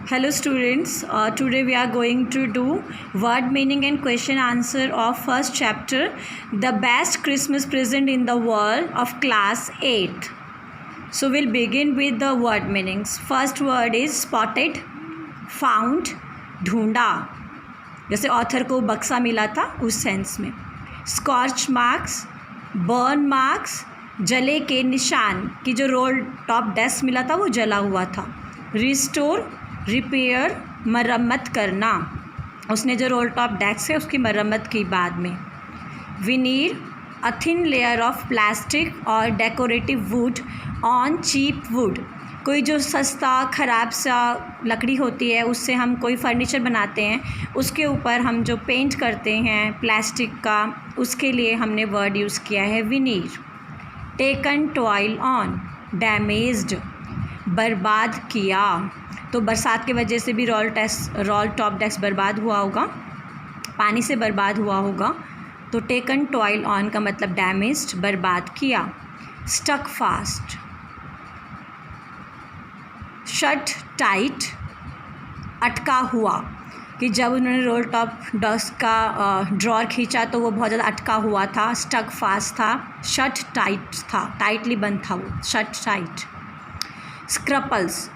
Hello students, today we are going to do word meaning and question answer of first chapter, The Best Christmas Present in the World of class 8. So we'll begin with the word meanings. First word is spotted, found, ढूंढा, जैसे author को बक्सा मिला था उस sense में. Scorch marks, burn marks, जले के निशान, कि जो रोल टॉप डेस्क मिला था वो जला हुआ था. रिस्टोर, रिपेयर, मरम्मत करना, उसने जो रोल टॉप डेस्क है उसकी मरम्मत की बाद में. Veneer, a thin layer of plastic और decorative wood on cheap wood, कोई जो सस्ता ख़राब सा लकड़ी होती है उससे हम कोई फर्नीचर बनाते हैं, उसके ऊपर हम जो पेंट करते हैं प्लास्टिक का, उसके लिए हमने वर्ड यूज़ किया है विनीर. टेकन टॉयल ऑन, डैमेज्ड, बर्बाद किया, तो बरसात की वजह से भी रोल टॉप डेस्क बर्बाद हुआ होगा, पानी से बर्बाद हुआ होगा. तो टेकन टॉयल ऑन का मतलब डैमेज्ड, बर्बाद किया. स्टक फास्ट, शट टाइट, अटका हुआ, कि जब उन्होंने रोल टॉप डेस्क का ड्रॉर खींचा तो वो बहुत ज़्यादा अटका हुआ था. स्टक फास्ट था, शट टाइट था, टाइटली बंद था वो, shut tight. Scruples,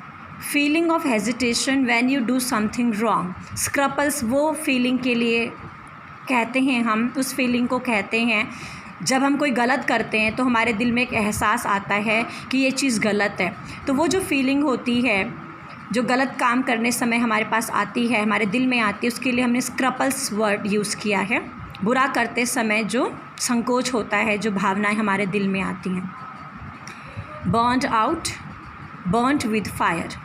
feeling of hesitation when you do something wrong. Scruples वो फीलिंग के लिए कहते हैं, हम उस फीलिंग को कहते हैं जब हम कोई गलत करते हैं तो हमारे दिल में एक एहसास आता है कि ये चीज़ गलत है. तो वो जो फीलिंग होती है जो गलत काम करने समय हमारे पास आती है, हमारे दिल में आती है, उसके लिए हमने स्क्रपल्स वर्ड यूज़ किया है. बुरा करते समय जो संकोच होता है, जो भावनाएं हमारे दिल में आती हैं. Burned out, burnt with fire,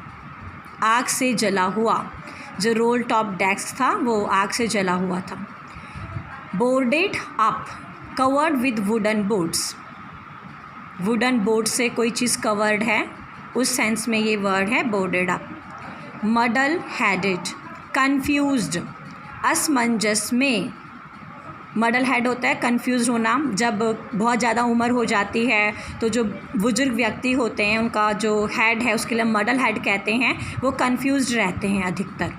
आग से जला हुआ, जो रोल टॉप डेस्क था वो आग से जला हुआ था. Boarded up, covered with wooden boards, wooden board से कोई चीज़ कवर्ड है, उस सेंस में ये वर्ड है बोर्डेड अप. मडल हेडेड, कन्फ्यूज्ड, असमंजस में. मडल हेड होता है कन्फ्यूज़ होना, जब बहुत ज़्यादा उम्र हो जाती है तो जो बुजुर्ग व्यक्ति होते हैं उनका जो हेड है उसके लिए मडल हेड कहते हैं, वो कन्फ्यूज्ड रहते हैं अधिकतर.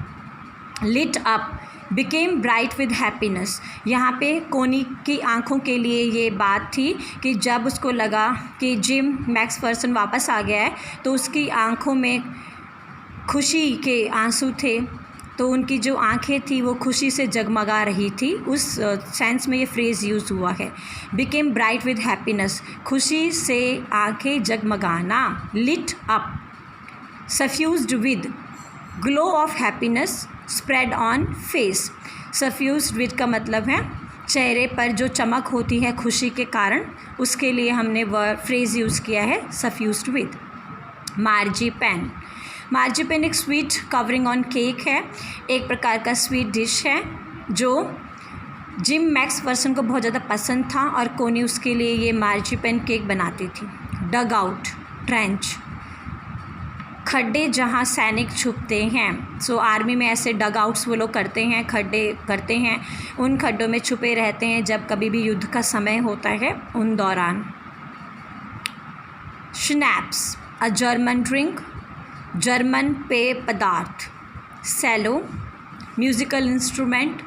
Lit up, became bright with happiness, यहाँ पे कोनी की आँखों के लिए ये बात थी कि जब उसको लगा कि जिम मैक्सफर्सन वापस आ गया है तो उसकी आँखों में खुशी के आंसू थे, तो उनकी जो आंखें थी वो खुशी से जगमगा रही थी. उस सेंस में ये फ्रेज़ यूज़ हुआ है. बिकेम ब्राइट विद हैप्पीनेस, खुशी से आंखें जगमगाना. Lit up, suffused with, glow of happiness spread on face. Suffused with का मतलब है चेहरे पर जो चमक होती है खुशी के कारण, उसके लिए हमने वर्ड फ्रेज़ यूज़ किया है सफ्यूज्ड विद. मार्जीपैन, मार्जीपैन एक स्वीट कवरिंग ऑन केक है, एक प्रकार का स्वीट डिश है जो जिम मैक्सफर्सन को बहुत ज़्यादा पसंद था और कोनी उसके लिए ये मार्जीपैन केक बनाती थी. डग आउट, ट्रेंच, खड्डे जहाँ सैनिक छुपते हैं. सो आर्मी में ऐसे डग आउट्स वो लोग करते हैं, खड्डे करते हैं, उन खड्डों में छुपे रहते हैं जब कभी भी युद्ध का समय होता है उन दौरान. Snaps, a German drink, German पेय पदार्थ. सेलो, म्यूज़िकल इंस्ट्रूमेंट,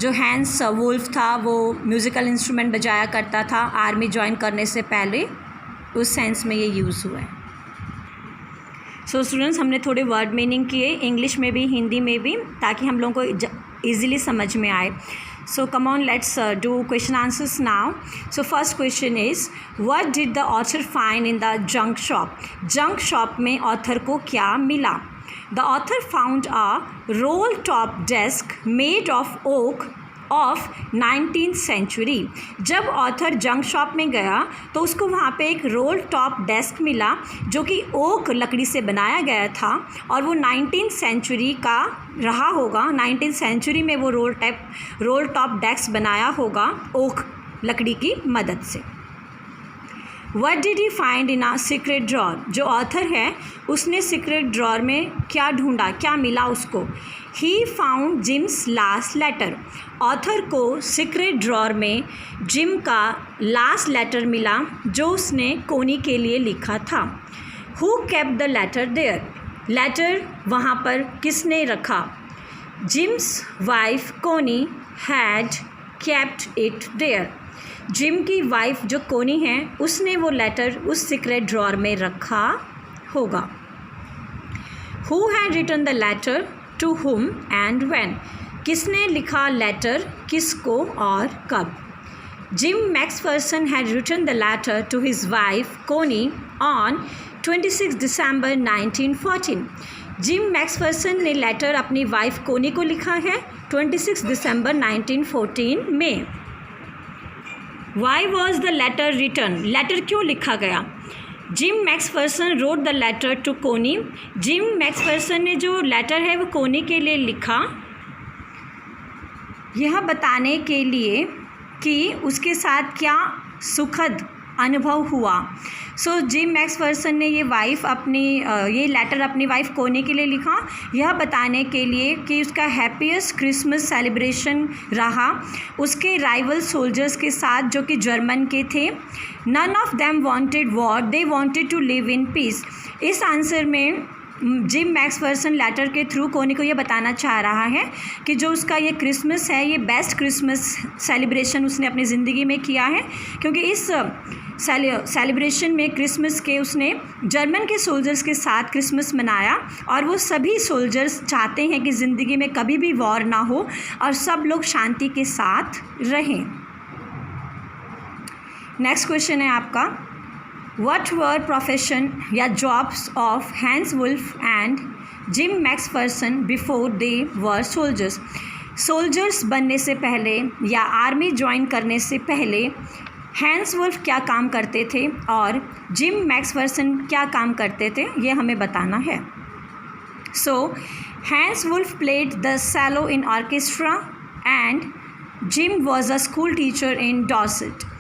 जो हैंस वुल्फ था वो म्यूज़िकल इंस्ट्रूमेंट बजाया करता था आर्मी ज्वाइन करने से पहले, उस सेंस में ये यूज़ हुआ है. सो स्टूडेंट्स, हमने थोड़े वर्ड मीनिंग किए इंग्लिश में भी हिंदी में भी, ताकि हम लोगों को ईज़िली समझ में आए. So come on, let's do question answers now. So first question is, what did the author find in the junk shop? Junk shop में author को क्या मिला? The author found a roll top desk made of oak of 19th century. जब author junk shop में गया तो उसको वहाँ पे एक रोल टॉप डेस्क मिला जो कि ओक लकड़ी से बनाया गया था, और वो 19th सेंचुरी का रहा होगा. 19th सेंचुरी में वो रोल टॉप डेस्क बनाया होगा ओक लकड़ी की मदद से. What did he find in a secret drawer? जो ऑथर है उसने सीक्रेट ड्रॉर में क्या ढूंढा, क्या मिला उसको. He found Jim's last letter. Author को सीक्रेट ड्रॉर में जिम का लास्ट लेटर मिला जो उसने कोनी के लिए लिखा था. Who kept the letter there? Letter वहाँ पर किसने रखा? Jim's wife Connie had kept it there. Jim की वाइफ जो कोनी है उसने वो लेटर उस सीक्रेट ड्रॉअर में रखा होगा। Who had written the letter to whom and when? किसने लिखा लेटर, किसको और कब? Jim Macpherson had written the letter to his wife Connie on 26 December 1914। Jim Macpherson ने लेटर अपनी वाइफ कोनी को लिखा है 26 दिसंबर 1914 में। Why was the letter written? Letter क्यों लिखा गया? Jim Macpherson wrote the letter to Connie. Jim Macpherson ने जो लेटर है वो कोनी के लिए लिखा, यह बताने के लिए कि उसके साथ क्या सुखद अनुभव हुआ। सो जिम मैक्सफर्सन ने ये लेटर अपनी वाइफ कोनी के लिए लिखा, यह बताने के लिए कि उसका हैप्पीएस्ट क्रिसमस सेलिब्रेशन रहा उसके राइवल सोल्जर्स के साथ जो कि जर्मन के थे। None of them wanted war, they wanted to live in peace. इस आंसर में जिम मैक्सफर्सन लेटर के थ्रू कोनी को ये बताना चाह रहा है कि जो उसका ये क्रिसमस है ये बेस्ट क्रिसमस सेलिब्रेशन उसने अपनी ज़िंदगी में किया है, क्योंकि इस सेलिब्रेशन में क्रिसमस के उसने जर्मन के सोल्जर्स के साथ क्रिसमस मनाया और वो सभी सोल्जर्स चाहते हैं कि ज़िंदगी में कभी भी वॉर ना हो और सब लोग शांति के साथ रहें। नेक्स्ट क्वेश्चन है आपका, What were profession या jobs of Hans Wolf and Jim Maxferson before they were soldiers? Soldiers बनने से पहले या आर्मी ज्वाइन करने से पहले हैंस वुल्फ क्या काम करते थे और जिम मैक्सफर्सन क्या काम करते थे, ये हमें बताना है। So Hans Wolf played the cello in orchestra and Jim was a school teacher in Dorset.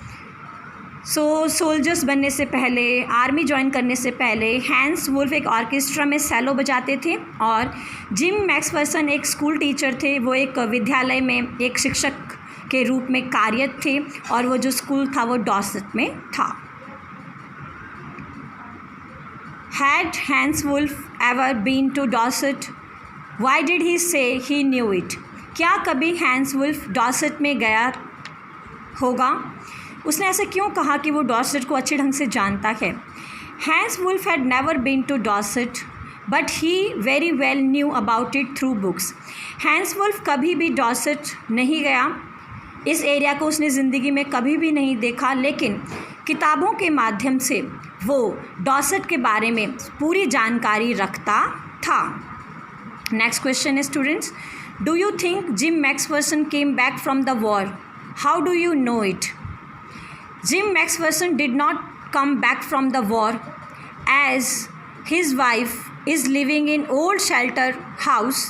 So soldiers बनने से पहले, आर्मी ज्वाइन करने से पहले हैंस वुल्फ एक ऑर्केस्ट्रा में सेलो बजाते थे और जिम मैक्सफर्सन एक स्कूल टीचर थे। वो एक विद्यालय में एक शिक्षक के रूप में कार्यरत थे और वो जो स्कूल था वो डॉर्सेट में था। Had Hans Wolf ever been to Dorset? Why did he say he knew it? क्या कभी हैंस वुल्फ डॉर्सेट में गया होगा? उसने ऐसे क्यों कहा कि वो डॉर्सेट को अच्छे ढंग से जानता है? Hans Wolf had never been to Dorset but he very well knew about it through books. Hans Wolf कभी भी डॉर्सेट नहीं गया, इस एरिया को उसने ज़िंदगी में कभी भी नहीं देखा, लेकिन किताबों के माध्यम से वो डॉर्सेट के बारे में पूरी जानकारी रखता था। नेक्स्ट क्वेश्चन है students, do you think Jim Macpherson came back from the war? How do you know it? Jim Maxferson did not come back from the war as his wife is living in old shelter house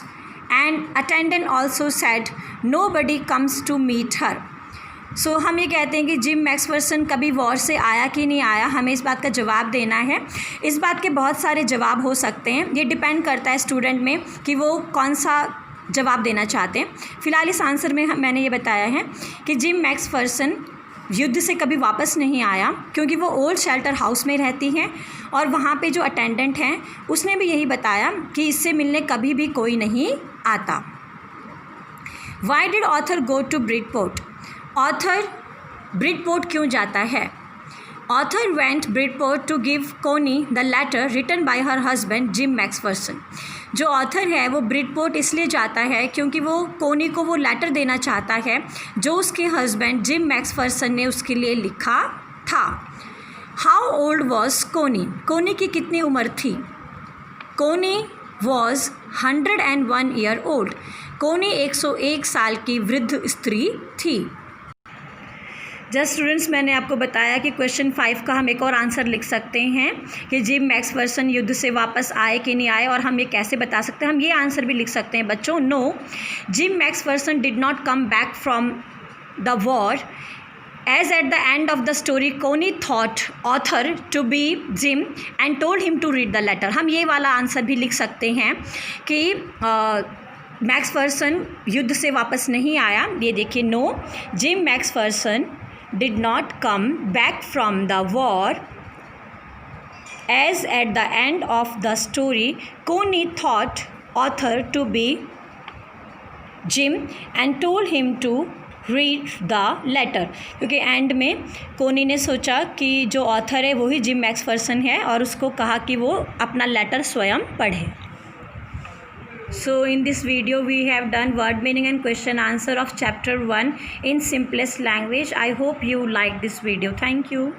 and attendant also said nobody comes to meet her. सो हम ये कहते हैं कि gym मैक्सफर्सन कभी war से आया कि नहीं आया, हमें इस बात का जवाब देना है। इस बात के बहुत सारे जवाब हो सकते हैं, ये डिपेंड करता है स्टूडेंट में कि वो कौन सा जवाब देना चाहते हैं। फ़िलहाल इस आंसर में मैंने ये बताया है कि जिम मैक्सफर्सन युद्ध से कभी वापस नहीं आया क्योंकि वो ओल्ड शेल्टर हाउस में रहती हैं और वहाँ पे जो अटेंडेंट हैं उसने भी यही बताया कि इससे मिलने कभी भी कोई नहीं आता। Why did author go to Bridport? Author Bridport क्यों जाता है? Author went Bridport to give Connie the letter written by her husband Jim Macpherson. जो ऑथर है वो ब्रिडपोर्ट इसलिए जाता है क्योंकि वो कोनी को वो लेटर देना चाहता है जो उसके हस्बैंड जिम मैक्सफर्सन ने उसके लिए लिखा था। हाउ ओल्ड वॉज कोनी? कोनी की कितनी उम्र थी? कोनी वॉज 101 ईयर ओल्ड। कोनी 101 साल की वृद्ध स्त्री थी। जस्ट स्टूडेंट्स, मैंने आपको बताया कि क्वेश्चन 5 का हम एक और आंसर लिख सकते हैं कि जिम मैक्सफर्सन युद्ध से वापस आए कि नहीं आए, और हम ये कैसे बता सकते हैं। हम ये आंसर भी लिख सकते हैं बच्चों, no, Jim Macpherson did not come back from the war as at the end of the story Coney thought author to be Jim and told him to read the letter। हम ये वाला answer भी लिख सकते हैं कि मैक्सफर्सन युद्ध से वापस नहीं आया। ये देखिए, no, Jim Macpherson did not come back from the war as at the end of the story Connie thought author to be Jim and told him to read the letter, क्योंकि एंड में कोनी ने सोचा कि जो author है वही gym मैक्सफर्सन है और उसको कहा कि वो अपना लेटर स्वयं पढ़े. So in this video we have done word meaning and question answer of chapter 1 in simplest language. I hope you like this video. Thank you.